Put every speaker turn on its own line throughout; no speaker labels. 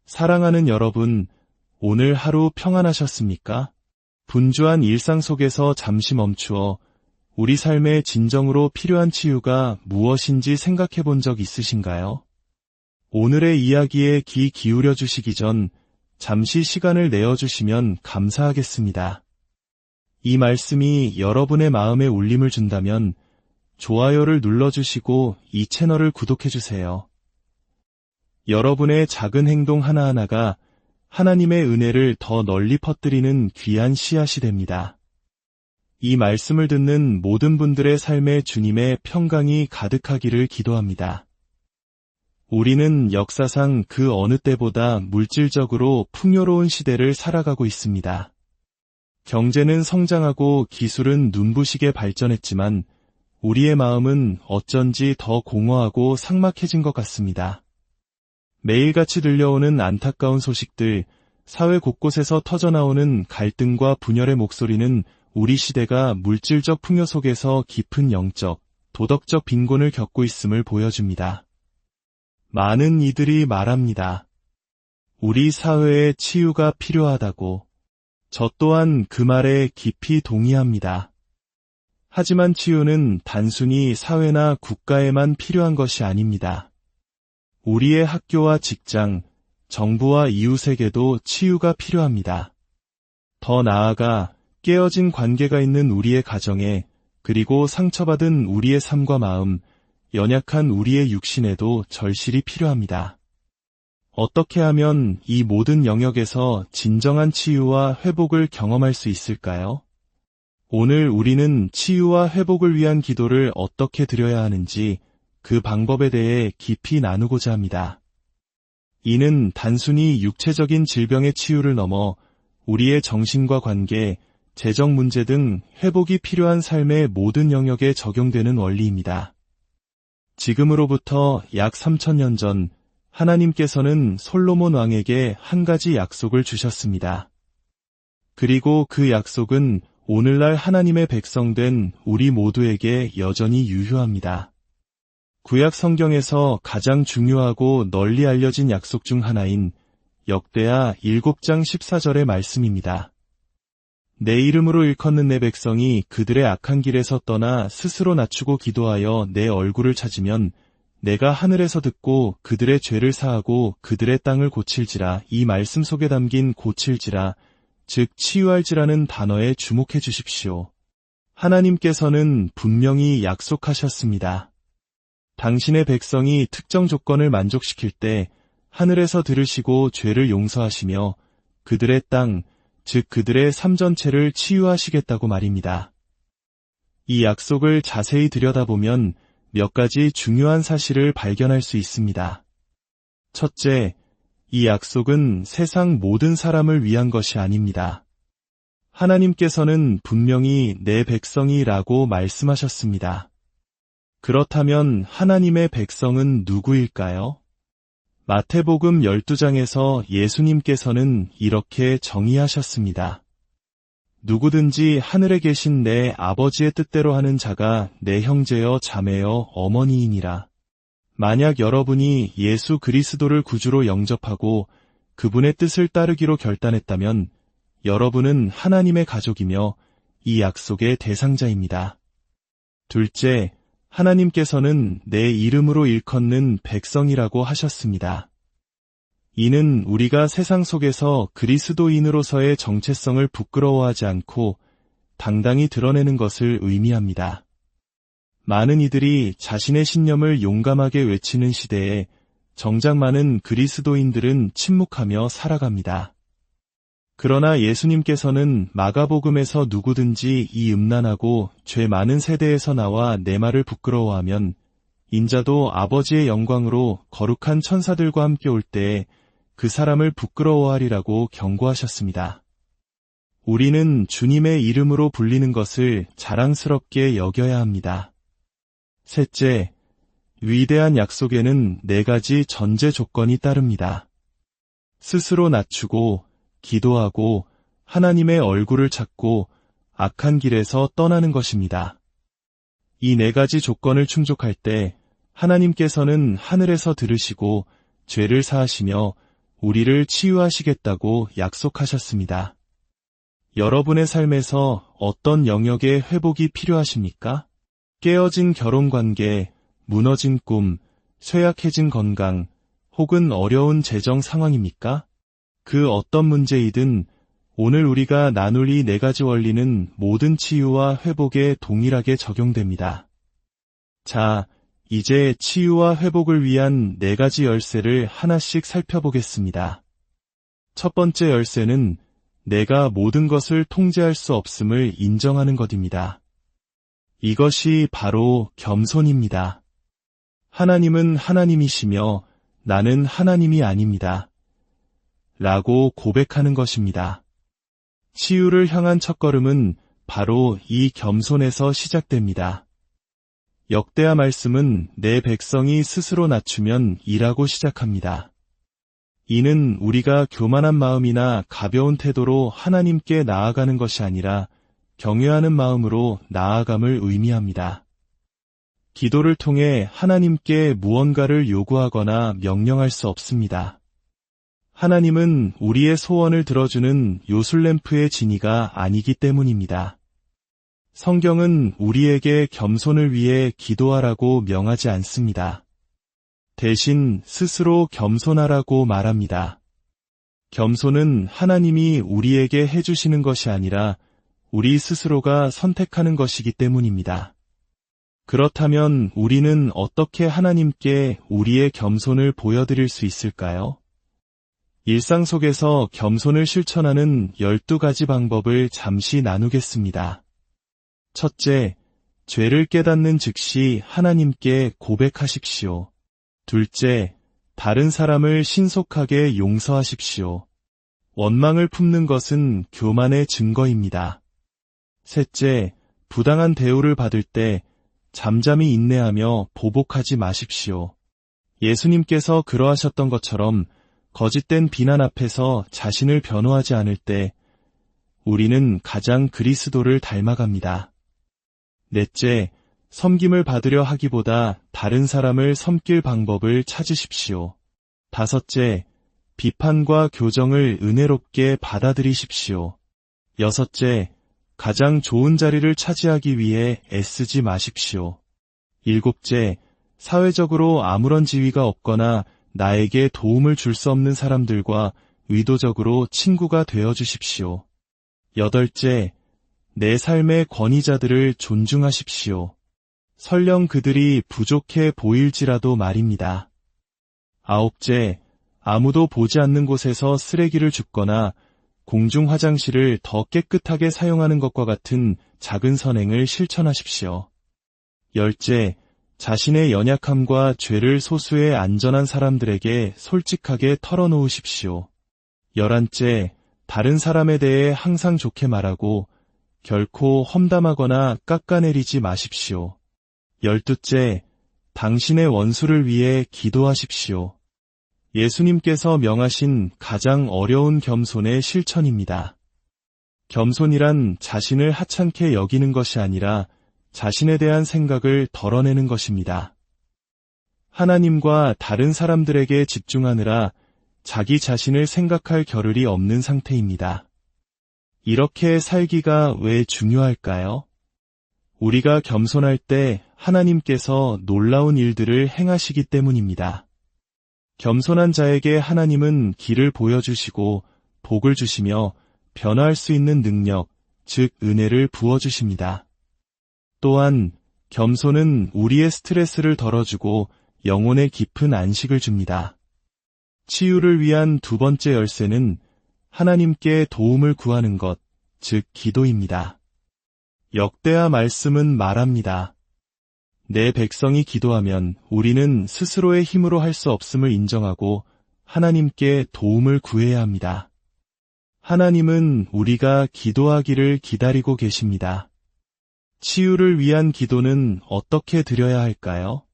사랑하는 여러분, 오늘 하루 평안하셨습니까? 분주한 일상 속에서 잠시 멈추어 우리 삶에 진정으로 필요한 치유가 무엇인지 생각해 본 적 있으신가요? 오늘의 이야기에 귀 기울여 주시기 전 잠시 시간을 내어주시면 감사하겠습니다. 이 말씀이 여러분의 마음에 울림을 준다면 좋아요를 눌러주시고 이 채널을 구독해주세요. 여러분의 작은 행동 하나하나가 하나님의 은혜를 더 널리 퍼뜨리는 귀한 씨앗이 됩니다. 이 말씀을 듣는 모든 분들의 삶에 주님의 평강이 가득하기를 기도합니다. 우리는 역사상 그 어느 때보다 물질적으로 풍요로운 시대를 살아가고 있습니다. 경제는 성장하고 기술은 눈부시게 발전했지만 우리의 마음은 어쩐지 더 공허하고 삭막해진 것 같습니다. 매일같이 들려오는 안타까운 소식들, 사회 곳곳에서 터져나오는 갈등과 분열의 목소리는 우리 시대가 물질적 풍요 속에서 깊은 영적, 도덕적 빈곤을 겪고 있음을 보여줍니다. 많은 이들이 말합니다. 우리 사회에 치유가 필요하다고. 저 또한 그 말에 깊이 동의합니다. 하지만 치유는 단순히 사회나 국가에만 필요한 것이 아닙니다. 우리의 학교와 직장, 정부와 이웃에게도 치유가 필요합니다. 더 나아가 깨어진 관계가 있는 우리의 가정에, 그리고 상처받은 우리의 삶과 마음, 연약한 우리의 육신에도 절실히 필요합니다. 어떻게 하면 이 모든 영역에서 진정한 치유와 회복을 경험할 수 있을까요? 오늘 우리는 치유와 회복을 위한 기도를 어떻게 드려야 하는지 그 방법에 대해 깊이 나누고자 합니다. 이는 단순히 육체적인 질병의 치유를 넘어 우리의 정신과 관계, 재정 문제 등 회복이 필요한 삶의 모든 영역에 적용되는 원리입니다. 지금으로부터 약 3000년 전 하나님께서는 솔로몬 왕에게 한 가지 약속을 주셨습니다. 그리고 그 약속은 오늘날 하나님의 백성된 우리 모두에게 여전히 유효합니다. 구약 성경에서 가장 중요하고 널리 알려진 약속 중 하나인 역대하 7장 14절의 말씀입니다. 내 이름으로 일컫는 내 백성이 그들의 악한 길에서 떠나 스스로 낮추고 기도하여 내 얼굴을 찾으면 내가 하늘에서 듣고 그들의 죄를 사하고 그들의 땅을 고칠지라. 이 말씀 속에 담긴 고칠지라, 즉 치유할지라는 단어에 주목해 주십시오. 하나님께서는 분명히 약속하셨습니다. 당신의 백성이 특정 조건을 만족시킬 때 하늘에서 들으시고 죄를 용서하시며 그들의 땅, 즉 그들의 삶 전체를 치유하시겠다고 말입니다. 이 약속을 자세히 들여다보면 몇 가지 중요한 사실을 발견할 수 있습니다. 첫째, 이 약속은 세상 모든 사람을 위한 것이 아닙니다. 하나님께서는 분명히 내 백성이라고 말씀하셨습니다. 그렇다면 하나님의 백성은 누구일까요? 마태복음 12장에서 예수님께서는 이렇게 정의하셨습니다. 누구든지 하늘에 계신 내 아버지의 뜻대로 하는 자가 내 형제여 자매여 어머니이니라. 만약 여러분이 예수 그리스도를 구주로 영접하고 그분의 뜻을 따르기로 결단했다면 여러분은 하나님의 가족이며 이 약속의 대상자입니다. 둘째, 하나님께서는 내 이름으로 일컫는 백성이라고 하셨습니다. 이는 우리가 세상 속에서 그리스도인으로서의 정체성을 부끄러워하지 않고 당당히 드러내는 것을 의미합니다. 많은 이들이 자신의 신념을 용감하게 외치는 시대에 정작 많은 그리스도인들은 침묵하며 살아갑니다. 그러나 예수님께서는 마가복음에서 누구든지 이 음란하고 죄 많은 세대에서 나와 내 말을 부끄러워하면 인자도 아버지의 영광으로 거룩한 천사들과 함께 올 때에 그 사람을 부끄러워하리라고 경고하셨습니다. 우리는 주님의 이름으로 불리는 것을 자랑스럽게 여겨야 합니다. 셋째, 위대한 약속에는 4가지 전제 조건이 따릅니다. 스스로 낮추고 기도하고 하나님의 얼굴을 찾고 악한 길에서 떠나는 것입니다. 이 4가지 조건을 충족할 때 하나님께서는 하늘에서 들으시고 죄를 사하시며 우리를 치유하시겠다고 약속하셨습니다. 여러분의 삶에서 어떤 영역의 회복이 필요하십니까? 깨어진 결혼관계, 무너진 꿈, 쇠약해진 건강, 혹은 어려운 재정 상황입니까? 그 어떤 문제이든 오늘 우리가 나눌 이 4가지 원리는 모든 치유와 회복에 동일하게 적용됩니다. 자, 이제 치유와 회복을 위한 4가지 열쇠를 하나씩 살펴보겠습니다. 첫 번째 열쇠는 내가 모든 것을 통제할 수 없음을 인정하는 것입니다. 이것이 바로 겸손입니다. 하나님은 하나님이시며 나는 하나님이 아닙니다. 라고 고백하는 것입니다. 치유를 향한 첫걸음은 바로 이 겸손에서 시작됩니다. 역대하 말씀은 내 백성이 스스로 낮추면 이라고 시작합니다. 이는 우리가 교만한 마음이나 가벼운 태도로 하나님께 나아가는 것이 아니라 경외하는 마음으로 나아감을 의미합니다. 기도를 통해 하나님께 무언가를 요구하거나 명령할 수 없습니다. 하나님은 우리의 소원을 들어주는 요술램프의 지니가 아니기 때문입니다. 성경은 우리에게 겸손을 위해 기도하라고 명하지 않습니다. 대신 스스로 겸손하라고 말합니다. 겸손은 하나님이 우리에게 해주시는 것이 아니라 우리 스스로가 선택하는 것이기 때문입니다. 그렇다면 우리는 어떻게 하나님께 우리의 겸손을 보여드릴 수 있을까요? 일상 속에서 겸손을 실천하는 12가지 방법을 잠시 나누겠습니다. 첫째, 죄를 깨닫는 즉시 하나님께 고백하십시오. 둘째, 다른 사람을 신속하게 용서하십시오. 원망을 품는 것은 교만의 증거입니다. 셋째, 부당한 대우를 받을 때 잠잠히 인내하며 보복하지 마십시오. 예수님께서 그러하셨던 것처럼 거짓된 비난 앞에서 자신을 변호하지 않을 때 우리는 가장 그리스도를 닮아갑니다. 넷째, 섬김을 받으려 하기보다 다른 사람을 섬길 방법을 찾으십시오. 다섯째, 비판과 교정을 은혜롭게 받아들이십시오. 여섯째, 가장 좋은 자리를 차지하기 위해 애쓰지 마십시오. 일곱째, 사회적으로 아무런 지위가 없거나 나에게 도움을 줄 수 없는 사람들과 의도적으로 친구가 되어 주십시오. 여덟째, 내 삶의 권위자들을 존중하십시오. 설령 그들이 부족해 보일지라도 말입니다. 아홉째, 아무도 보지 않는 곳에서 쓰레기를 줍거나 공중 화장실을 더 깨끗하게 사용하는 것과 같은 작은 선행을 실천하십시오. 열째, 자신의 연약함과 죄를 소수의 안전한 사람들에게 솔직하게 털어놓으십시오. 열한째, 다른 사람에 대해 항상 좋게 말하고 결코 험담하거나 깎아내리지 마십시오. 열두째, 당신의 원수를 위해 기도하십시오. 예수님께서 명하신 가장 어려운 겸손의 실천입니다. 겸손이란 자신을 하찮게 여기는 것이 아니라 자신에 대한 생각을 덜어내는 것입니다. 하나님과 다른 사람들에게 집중하느라 자기 자신을 생각할 겨를이 없는 상태입니다. 이렇게 살기가 왜 중요할까요? 우리가 겸손할 때 하나님께서 놀라운 일들을 행하시기 때문입니다. 겸손한 자에게 하나님은 길을 보여주시고 복을 주시며 변화할 수 있는 능력, 즉 은혜를 부어주십니다. 또한 겸손은 우리의 스트레스를 덜어주고 영혼에 깊은 안식을 줍니다. 치유를 위한 두 번째 열쇠는 하나님께 도움을 구하는 것, 즉 기도입니다. 역대하 말씀은 말합니다. 내 백성이 기도하면 우리는 스스로의 힘으로 할 수 없음을 인정하고 하나님께 도움을 구해야 합니다. 하나님은 우리가 기도하기를 기다리고 계십니다. 치유를 위한 기도는 어떻게 드려야 할까요?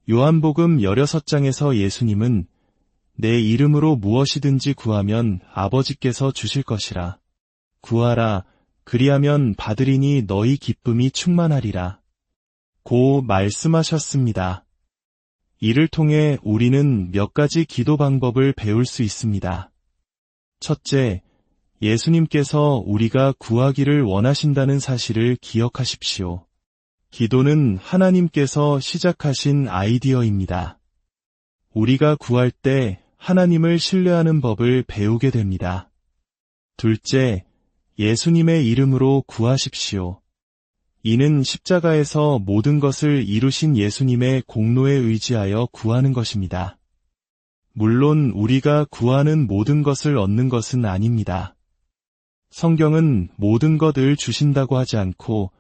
요한복음 16장에서 예수님은 내 이름으로 무엇이든지 구하면 아버지께서 주실 것이라. 구하라, 그리하면 받으리니 너희 기쁨이 충만하리라. 고 말씀하셨습니다. 이를 통해 우리는 몇 가지 기도 방법을 배울 수 있습니다. 첫째, 예수님께서 우리가 구하기를 원하신다는 사실을 기억하십시오. 기도는 하나님께서 시작하신 아이디어입니다. 우리가 구할 때 하나님을 신뢰하는 법을 배우게 됩니다. 둘째, 예수님의 이름으로 구하십시오. 이는 십자가에서 모든 것을 이루신 예수님의 공로에 의지하여 구하는 것입니다. 물론 우리가 구하는 모든 것을 얻는 것은 아닙니다. 성경은 모든 것을 주신다고 하지 않고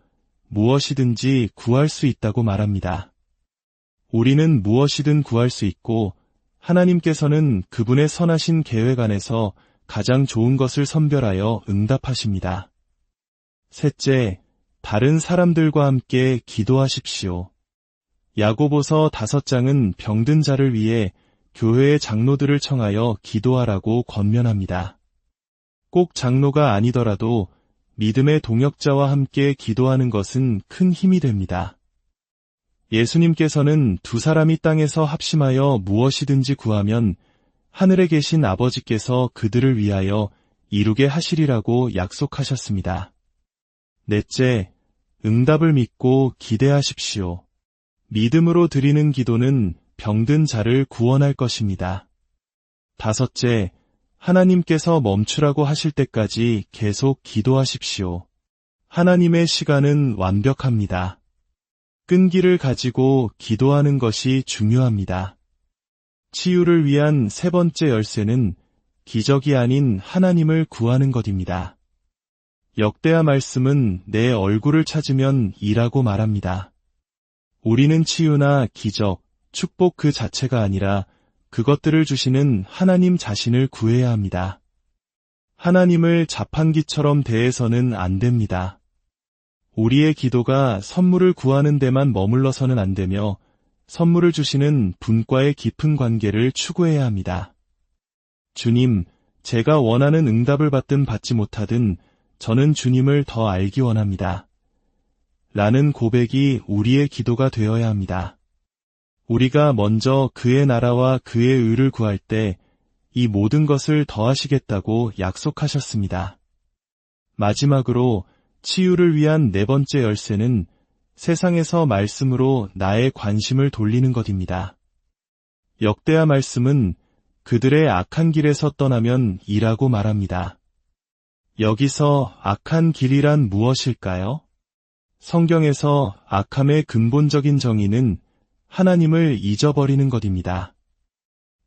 무엇이든지 구할 수 있다고 말합니다. 우리는 무엇이든 구할 수 있고 하나님께서는 그분의 선하신 계획 안에서 가장 좋은 것을 선별하여 응답하십니다. 셋째, 다른 사람들과 함께 기도하십시오. 야고보서 5장은 병든 자를 위해 교회의 장로들을 청하여 기도하라고 권면합니다. 꼭 장로가 아니더라도 믿음의 동역자와 함께 기도하는 것은 큰 힘이 됩니다. 예수님께서는 두 사람이 땅에서 합심하여 무엇이든지 구하면 하늘에 계신 아버지께서 그들을 위하여 이루게 하시리라고 약속하셨습니다. 넷째, 응답을 믿고 기대하십시오. 믿음으로 드리는 기도는 병든 자를 구원할 것입니다. 다섯째, 하나님께서 멈추라고 하실 때까지 계속 기도하십시오. 하나님의 시간은 완벽합니다. 끈기를 가지고 기도하는 것이 중요합니다. 치유를 위한 세 번째 열쇠는 기적이 아닌 하나님을 구하는 것입니다. 역대하 말씀은 내 얼굴을 찾으면 이라고 말합니다. 우리는 치유나 기적, 축복 그 자체가 아니라 그것들을 주시는 하나님 자신을 구해야 합니다. 하나님을 자판기처럼 대해서는 안 됩니다. 우리의 기도가 선물을 구하는 데만 머물러서는 안 되며 선물을 주시는 분과의 깊은 관계를 추구해야 합니다. 주님, 제가 원하는 응답을 받든 받지 못하든 저는 주님을 더 알기 원합니다. 라는 고백이 우리의 기도가 되어야 합니다. 우리가 먼저 그의 나라와 그의 의를 구할 때 이 모든 것을 더하시겠다고 약속하셨습니다. 마지막으로 치유를 위한 네 번째 열쇠는 세상에서 말씀으로 나의 관심을 돌리는 것입니다. 역대하 말씀은 그들의 악한 길에서 떠나면 이라고 말합니다. 여기서 악한 길이란 무엇일까요? 성경에서 악함의 근본적인 정의는 하나님을 잊어버리는 것입니다.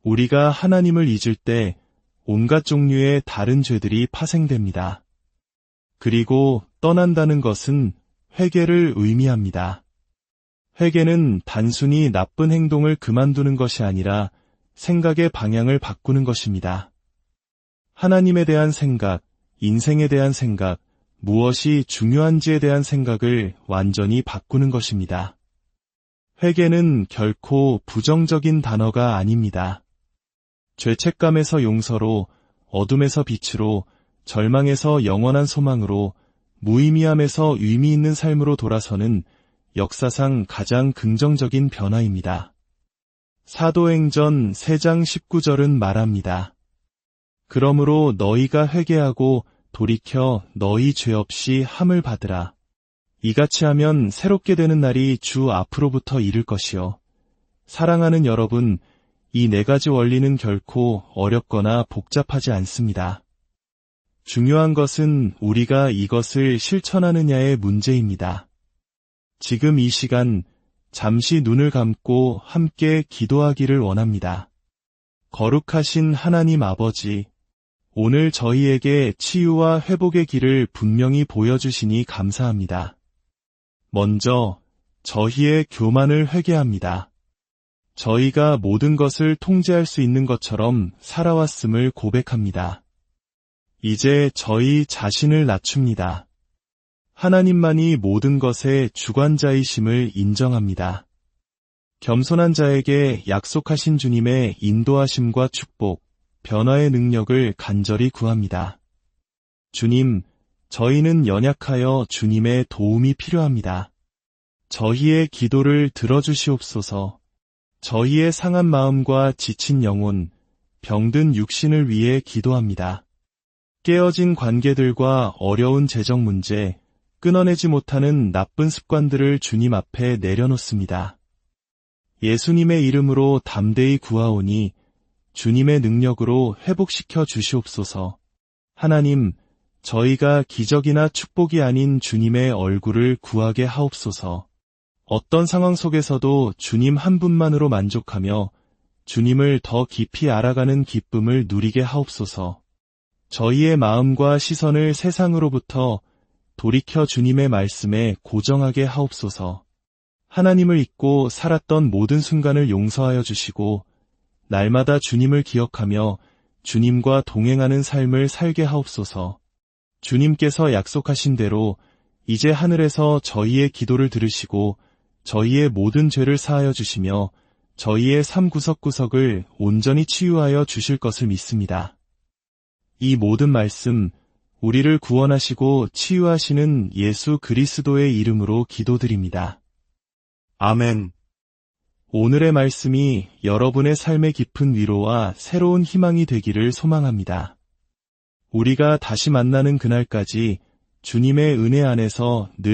우리가 하나님을 잊을 때 온갖 종류의 다른 죄들이 파생됩니다. 그리고 떠난다는 것은 회개를 의미합니다. 회개는 단순히 나쁜 행동을 그만두는 것이 아니라 생각의 방향을 바꾸는 것입니다. 하나님에 대한 생각, 인생에 대한 생각, 무엇이 중요한지에 대한 생각을 완전히 바꾸는 것입니다. 회개는 결코 부정적인 단어가 아닙니다. 죄책감에서 용서로, 어둠에서 빛으로, 절망에서 영원한 소망으로, 무의미함에서 의미 있는 삶으로 돌아서는 역사상 가장 긍정적인 변화입니다. 사도행전 3장 19절은 말합니다. 그러므로 너희가 회개하고 돌이켜 너희 죄 없이 함을 받으라. 이같이 하면 새롭게 되는 날이 주 앞으로부터 이를 것이요. 사랑하는 여러분, 이 네 가지 원리는 결코 어렵거나 복잡하지 않습니다. 중요한 것은 우리가 이것을 실천하느냐의 문제입니다. 지금 이 시간 잠시 눈을 감고 함께 기도하기를 원합니다. 거룩하신 하나님 아버지, 오늘 저희에게 치유와 회복의 길을 분명히 보여주시니 감사합니다. 먼저 저희의 교만을 회개합니다. 저희가 모든 것을 통제할 수 있는 것처럼 살아왔음을 고백합니다. 이제 저희 자신을 낮춥니다. 하나님만이 모든 것의 주관자이심을 인정합니다. 겸손한 자에게 약속하신 주님의 인도하심과 축복, 변화의 능력을 간절히 구합니다. 주님, 저희는 연약하여 주님의 도움이 필요합니다. 저희의 기도를 들어주시옵소서. 저희의 상한 마음과 지친 영혼, 병든 육신을 위해 기도합니다. 깨어진 관계들과 어려운 재정 문제, 끊어내지 못하는 나쁜 습관들을 주님 앞에 내려놓습니다. 예수님의 이름으로 담대히 구하오니 주님의 능력으로 회복시켜 주시옵소서. 하나님, 저희가 기적이나 축복이 아닌 주님의 얼굴을 구하게 하옵소서. 어떤 상황 속에서도 주님 한 분만으로 만족하며 주님을 더 깊이 알아가는 기쁨을 누리게 하옵소서. 저희의 마음과 시선을 세상으로부터 돌이켜 주님의 말씀에 고정하게 하옵소서. 하나님을 잊고 살았던 모든 순간을 용서하여 주시고 날마다 주님을 기억하며 주님과 동행하는 삶을 살게 하옵소서. 주님께서 약속하신 대로 이제 하늘에서 저희의 기도를 들으시고 저희의 모든 죄를 사하여 주시며 저희의 삶 구석구석을 온전히 치유하여 주실 것을 믿습니다. 이 모든 말씀, 우리를 구원하시고 치유하시는 예수 그리스도의 이름으로 기도드립니다. 아멘. 오늘의 말씀이 여러분의 삶의 깊은 위로와 새로운 희망이 되기를 소망합니다. 우리가 다시 만나는 그날까지 주님의 은혜 안에서 늘